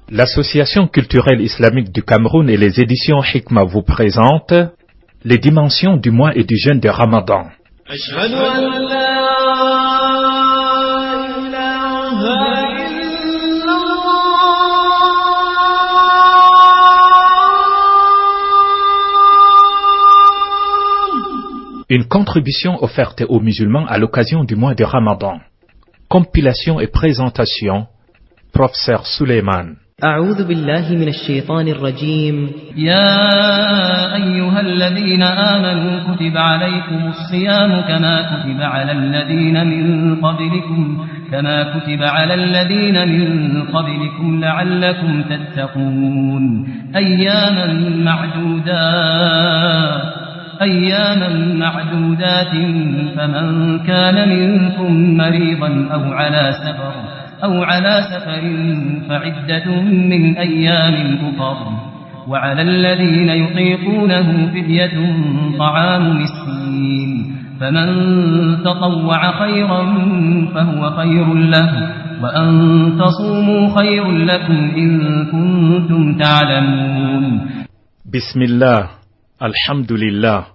L'Association culturelle islamique du Cameroun et les éditions Hikma vous présentent les dimensions du mois et du jeûne de Ramadan. Une contribution offerte aux musulmans à l'occasion du mois de Ramadan. Compilation et présentation, Professeur Suleiman. أعوذ بالله من الشيطان الرجيم يا أيها الذين آمنوا كتب عليكم الصيام كما كتب على الذين من قبلكم لعلكم تتقون أياما معدودات فمن كان منكم مريضا أو على سفر فعدة من أيام أخر وعلى الذين يطيقونه فدية طعام مسكين فمن تطوع خيرا فهو خير له وأن تصوموا خير لكم إن كنتم تعلمون. بسم الله الحمد لله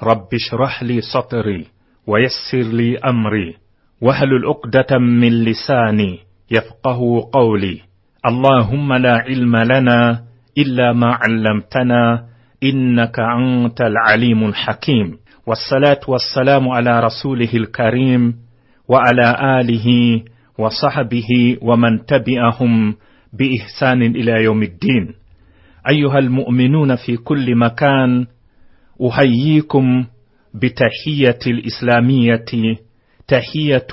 رب اشرح لي صدري ويسر لي أمري واحلل عقدة من لساني يفقه قولي. اللهم لا علم لنا إلا ما علمتنا إنك أنت العليم الحكيم. والصلاة والسلام على رسوله الكريم وعلى آله وصحبه ومن تبعهم بإحسان إلى يوم الدين. أيها المؤمنون في كل مكان، أحييكم بتحية الإسلامية، تحية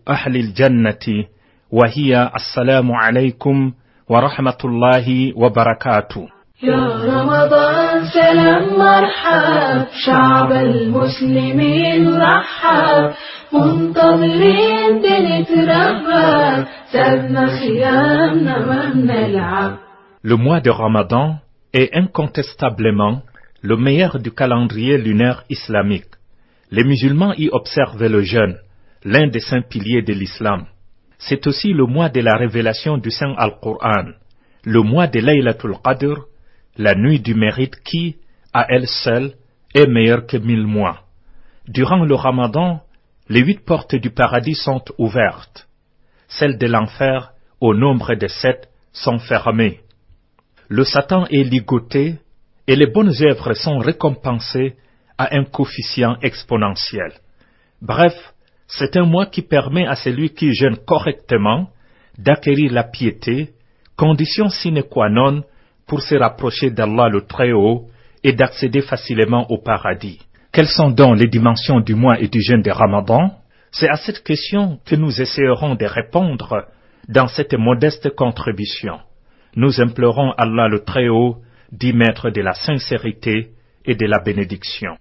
أهل الجنة، وهي السلام عليكم ورحمة الله وبركاته. يا رمضان سلام مرحب، شعب المسلمين رحب، منتظرين بنتربى، سابنا خيامنا ما بنلعب. Le mois de Ramadan est incontestablement le meilleur du calendrier lunaire islamique. Les musulmans y observent le jeûne, l'un des saints piliers de l'islam. C'est aussi le mois de la révélation du Saint Al-Qur'an, le mois de Laylatul Qadr, la nuit du mérite qui, à elle seule, est meilleure que 1000 mois. Durant le Ramadan, les 8 portes du paradis sont ouvertes. Celles de l'enfer, au nombre de 7, sont fermées. Le Satan est ligoté et les bonnes œuvres sont récompensées à un coefficient exponentiel. Bref, c'est un mois qui permet à celui qui jeûne correctement d'acquérir la piété, condition sine qua non pour se rapprocher d'Allah le Très-Haut et d'accéder facilement au paradis. Quelles sont donc les dimensions du mois et du jeûne de Ramadan? C'est à cette question que nous essaierons de répondre dans cette modeste contribution. Nous implorons Allah le Très-Haut d'y mettre de la sincérité et de la bénédiction.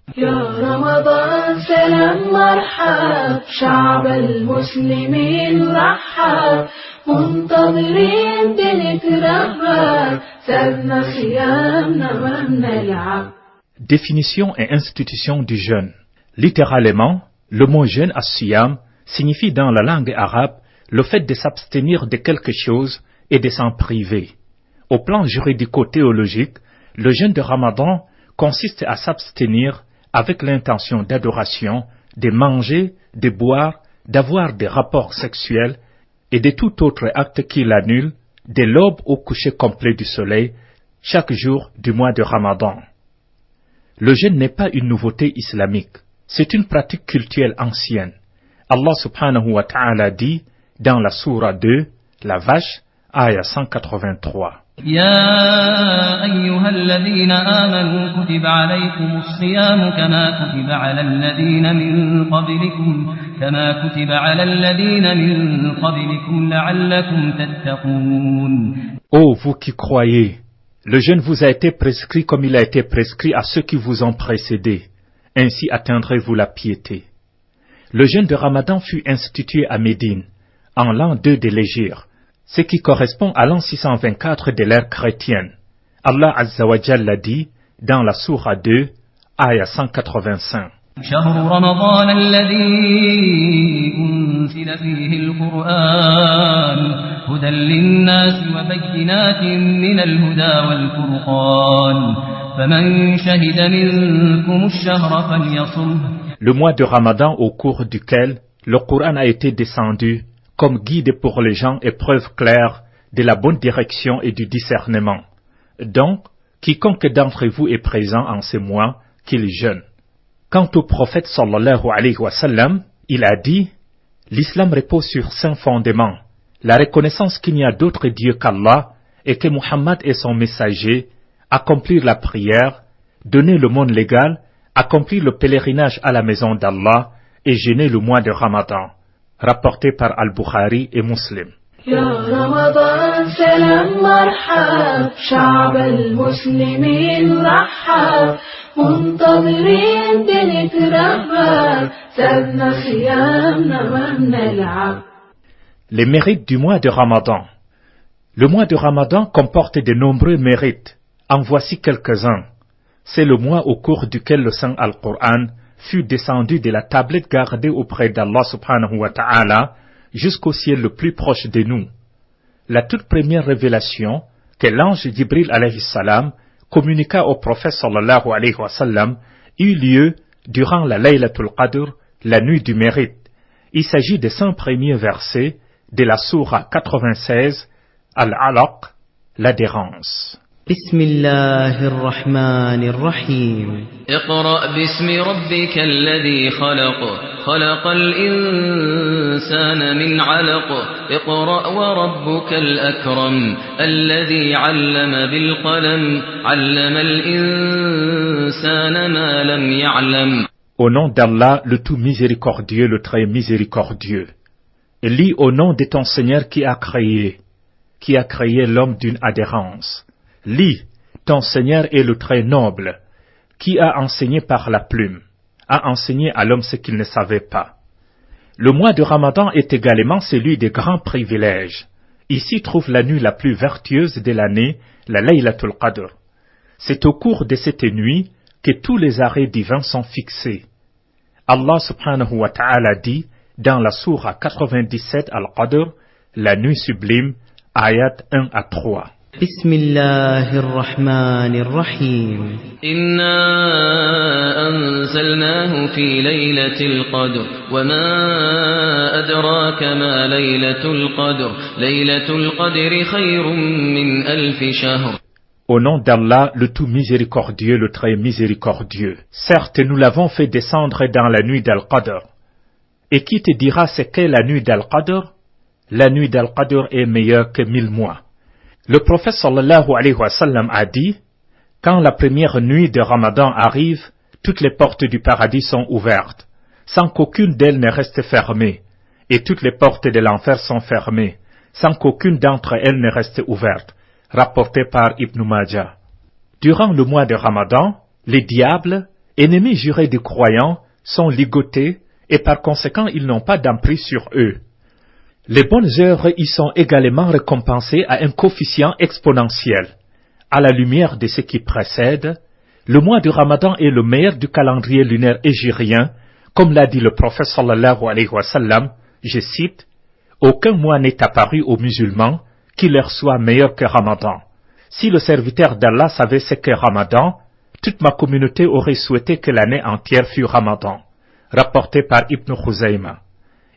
Définition et institution du jeûne. Littéralement, le mot jeûne as-siyam signifie dans la langue arabe le fait de s'abstenir de quelque chose et de s'en priver. Au plan juridico-théologique, le jeûne de Ramadan consiste à s'abstenir avec l'intention d'adoration, de manger, de boire, d'avoir des rapports sexuels et de tout autre acte qui l'annule, de l'aube au coucher complet du soleil, chaque jour du mois de Ramadan. Le jeûne n'est pas une nouveauté islamique, c'est une pratique cultuelle ancienne. Allah subhanahu wa ta'ala dit dans la sourate 2, la vache, aya 183. يا أيها الذين آمنوا كتب عليكم الصيام كما كتب على الذين من قبلكم لعلكم تتقون. Ô vous qui croyez, le jeûne vous a été prescrit comme il a été prescrit à ceux qui vous ont précédés. Ainsi atteindrez-vous la piété. Le jeûne de Ramadan fut institué à Médine, en l'an 2 de l'Hégire, ce qui correspond à l'an 624 de l'ère chrétienne. Allah Azza wa Jalla dit dans la sourate 2, ayah 185. شهر رمضان الذي أنزل فيه القرآن هدى للناس وبينات من الهدى والفرقان فمن شهد منكم الشهر فليصمه. Le mois de Ramadan au cours duquel le Coran a été descendu comme guide pour les gens et preuve claire de la bonne direction et du discernement. Donc, quiconque d'entre vous est présent en ces mois, qu'il jeûne. Quant au prophète sallallahu alayhi wa sallam, il a dit, l'islam repose sur 5 fondements, la reconnaissance qu'il n'y a d'autre Dieu qu'Allah et que Muhammad est son messager, accomplir la prière, donner le monde légal, accomplir le pèlerinage à la maison d'Allah et jeûner le mois de Ramadan, rapporté par Al-Bukhari et Muslim. يا رمضان سلام مرحب شعب المسلمين رحب منتظرين بنترحب سابنا صيامنا ما بنلعب. Les mérites du mois de Ramadan. Le mois de Ramadan comporte de nombreux mérites. En voici quelques-uns. C'est le mois au cours duquel le Saint Al-Qur'an fut descendu de la tablette gardée auprès d'Allah subhanahu wa ta'ala jusqu'au ciel le plus proche de nous. La toute première révélation que l'ange Jibril alayhi salam communiqua au prophète sallallahu alayhi wa sallam eut lieu durant la Laylatul Qadr, la nuit du mérite. Il s'agit des 5 premiers versets de la sourate 96, Al-Alaq, l'adhérence. بسم الله الرحمن الرحيم اقرأ باسم ربك الذي خلق خلق الإنسان من علق اقرأ وربك الأكرم الذي علم بالقلم علم الإنسان ما لم يعلم. Au nom d'Allah, le tout miséricordieux, le très miséricordieux. Lis au nom de ton Seigneur qui a créé l'homme d'une adhérence. Lis, ton Seigneur est le très noble, qui a enseigné par la plume, a enseigné à l'homme ce qu'il ne savait pas. Le mois de Ramadan est également celui des grands privilèges. Ici trouve la nuit la plus vertueuse de l'année, la Laylatul Qadr. C'est au cours de cette nuit que tous les arrêts divins sont fixés. Allah subhanahu wa ta'ala dit dans la sourate 97 Al-Qadr, la nuit sublime, ayat 1 à 3. بسم الله الرحمن الرحيم إنا أنزلناه في ليلة القدر وما أدراك ما ليلة القدر ليلة القدر خير من 1000 شهر. Au nom d'Allah, le tout miséricordieux, le très miséricordieux. Certes, nous l'avons fait descendre dans la nuit d'Al-Qadr. Et qui te dira ce qu'est la nuit d'Al-Qadr? La nuit d'Al-Qadr est meilleure que 1000 mois. Le prophète sallallahu alayhi wa sallam a dit, quand la première nuit de Ramadan arrive, toutes les portes du paradis sont ouvertes, sans qu'aucune d'elles ne reste fermée, et toutes les portes de l'enfer sont fermées, sans qu'aucune d'entre elles ne reste ouverte, rapporté par Ibn Majah. Durant le mois de Ramadan, les diables, ennemis jurés des croyants, sont ligotés, et par conséquent ils n'ont pas d'emprise sur eux. Les bonnes œuvres y sont également récompensées à un coefficient exponentiel. À la lumière de ce qui précède, le mois de Ramadan est le meilleur du calendrier lunaire hégirien, comme l'a dit le prophète sallallahu alayhi wa sallam, je cite, « Aucun mois n'est apparu aux musulmans qui leur soit meilleur que Ramadan. Si le serviteur d'Allah savait ce qu'est Ramadan, toute ma communauté aurait souhaité que l'année entière fût Ramadan. » Rapporté par Ibn Khuzayma.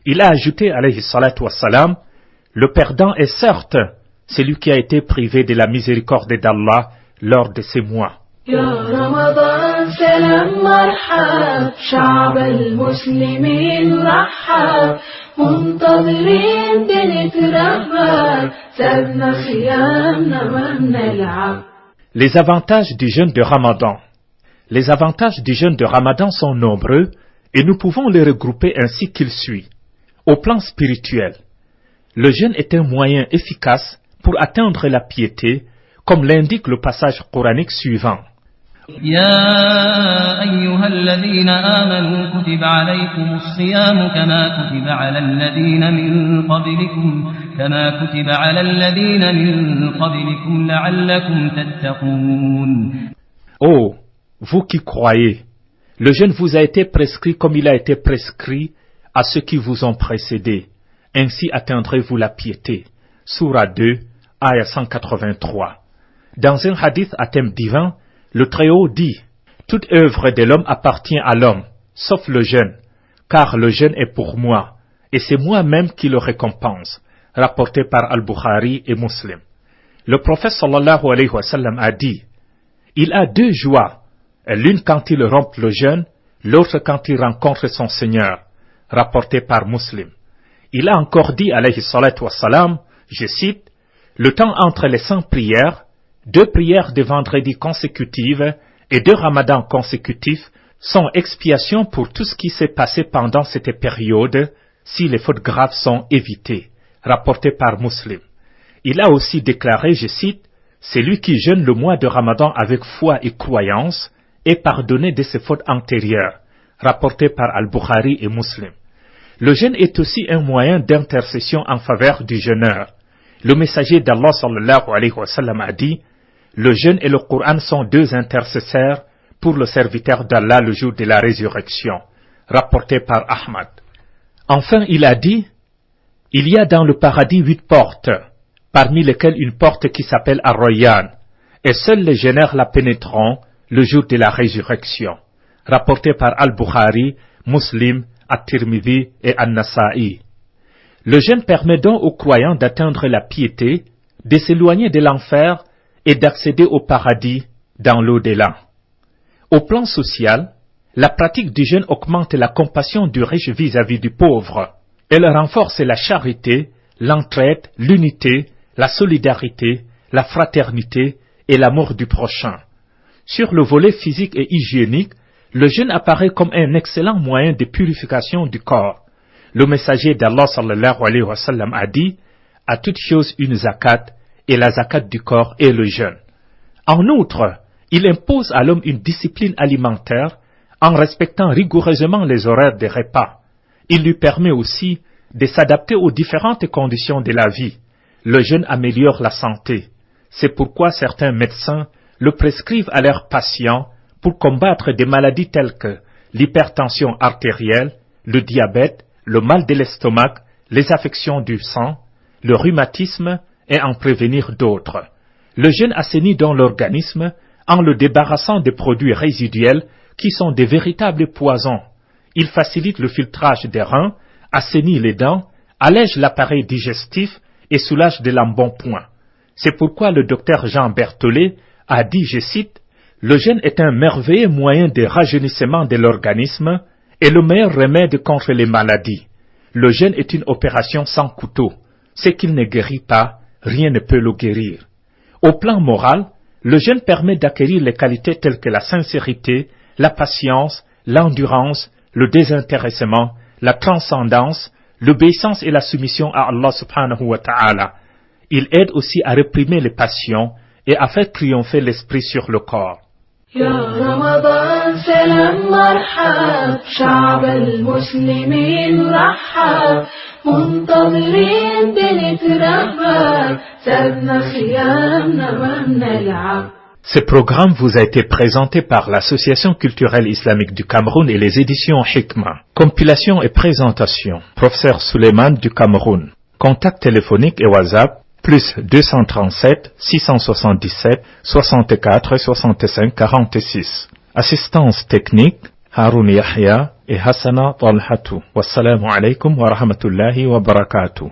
Il a ajouté, alayhi salatu wassalam, le perdant est certes celui qui a été privé de la miséricorde d'Allah lors de ces mois. يا رمضان سلام مرحب شعب المسلمين رحب منتظرين بنترحب سابنا صيامنا ما بنلعب. Les avantages du jeûne de Ramadan. Les avantages du jeûne de Ramadan sont nombreux et nous pouvons les regrouper ainsi qu'il suit. Au plan spirituel, le jeûne est un moyen efficace pour atteindre la piété, comme l'indique le passage coranique suivant. يا أيها الذين آمنوا كتب عليكم الصيام كما كتب على الذين من قبلكم كما كتب على الذين من قبلكم لعلكم تتقون. Oh, vous qui croyez, le jeûne vous a été prescrit comme il a été prescrit à ceux qui vous ont précédés. Ainsi atteindrez-vous la piété. Sourate 2, ayah 183. Dans un hadith à thème divin, le Très-Haut dit « Toute œuvre de l'homme appartient à l'homme, sauf le jeûne, car le jeûne est pour moi, et c'est moi-même qui le récompense. » Rapporté par Al-Bukhari et Muslim. Le prophète sallallahu alayhi wa sallam a dit « Il a deux joies, l'une quand il rompt le jeûne, l'autre quand il rencontre son Seigneur. » Rapporté par Muslim. Il a encore dit alayhi salatu wa salam, je cite, « Le temps entre les 100 prières, 2 prières de vendredi consécutives et 2 ramadans consécutifs sont expiation pour tout ce qui s'est passé pendant cette période si les fautes graves sont évitées. » Rapporté par Muslim. Il a aussi déclaré, je cite, « Celui qui jeûne le mois de Ramadan avec foi et croyance est pardonné de ses fautes antérieures. » Rapporté par Al-Bukhari et Muslim. Le jeûne est aussi un moyen d'intercession en faveur du jeûneur. Le messager d'Allah sallallahu alayhi wa sallam a dit, « Le jeûne et le Coran sont 2 intercesseurs pour le serviteur d'Allah le jour de la résurrection. » Rapporté par Ahmad. Enfin, il a dit, il y a dans le paradis 8 portes, parmi lesquelles une porte qui s'appelle Ar-Rayyan, et seuls les jeûneurs la pénétreront le jour de la résurrection. Rapporté par Al-Bukhari, Muslim, At-Tirmidhi et An-Nasa'i. Le jeûne permet donc aux croyants d'atteindre la piété, de s'éloigner de l'enfer et d'accéder au paradis dans l'au-delà. Au plan social, la pratique du jeûne augmente la compassion du riche vis-à-vis du pauvre. Elle renforce la charité, l'entraide, l'unité, la solidarité, la fraternité et l'amour du prochain. Sur le volet physique et hygiénique, le jeûne apparaît comme un excellent moyen de purification du corps. Le messager d'Allah sallallahu alayhi wa sallam a dit « À toute chose une zakat, et la zakat du corps est le jeûne. » En outre, il impose à l'homme une discipline alimentaire en respectant rigoureusement les horaires des repas. Il lui permet aussi de s'adapter aux différentes conditions de la vie. Le jeûne améliore la santé. C'est pourquoi certains médecins le prescrivent à leurs patients pour combattre des maladies telles que l'hypertension artérielle, le diabète, le mal de l'estomac, les affections du sang, le rhumatisme et en prévenir d'autres. Le jeûne assainit donc l'organisme en le débarrassant des produits résiduels qui sont des véritables poisons. Il facilite le filtrage des reins, assainit les dents, allège l'appareil digestif et soulage de l'embonpoint. C'est pourquoi le docteur Jean Berthollet a dit, je cite, « Le jeûne est un merveilleux moyen de rajeunissement de l'organisme et le meilleur remède contre les maladies. Le jeûne est une opération sans couteau. Ce qu'il ne guérit pas, rien ne peut le guérir. » Au plan moral, le jeûne permet d'acquérir les qualités telles que la sincérité, la patience, l'endurance, le désintéressement, la transcendance, l'obéissance et la soumission à Allah subhanahu wa ta'ala. Il aide aussi à réprimer les passions et à faire triompher l'esprit sur le corps. يا رمضان سلام مرحب شعب المسلمين رحب منتظرين بنترحب سابنا صيامنا ما بنلعب. Ce programme vous a été présenté par l'Association culturelle islamique du Cameroun et les éditions Hikma. Compilation et présentation, Professeur Suleiman du Cameroun. Contact téléphonique et WhatsApp, plus 237 677 64 65 46. Assistance technique, Haroun Yahya et Hassana Talhatou. Wassalamu alaikum wa rahmatullahi wa barakatuh.